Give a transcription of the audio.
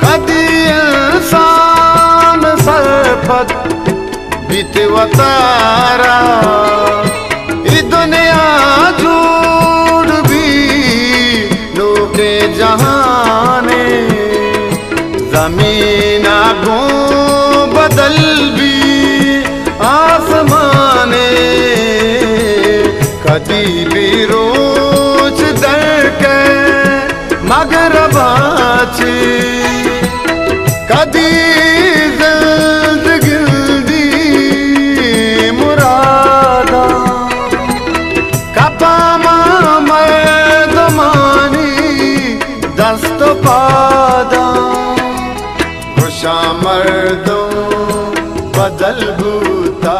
कदी इंसान सरपत बीतवतारा ये दुनिया झूठ भी लोके जहाने जमीन आगों बदल भी आसमाने कदी भी रोज दर के मगरबाची कदी जल्द गिल्दी मुरादा कपामा मर्दमानी दस्त पादा खुशा मर्दों बदल भूता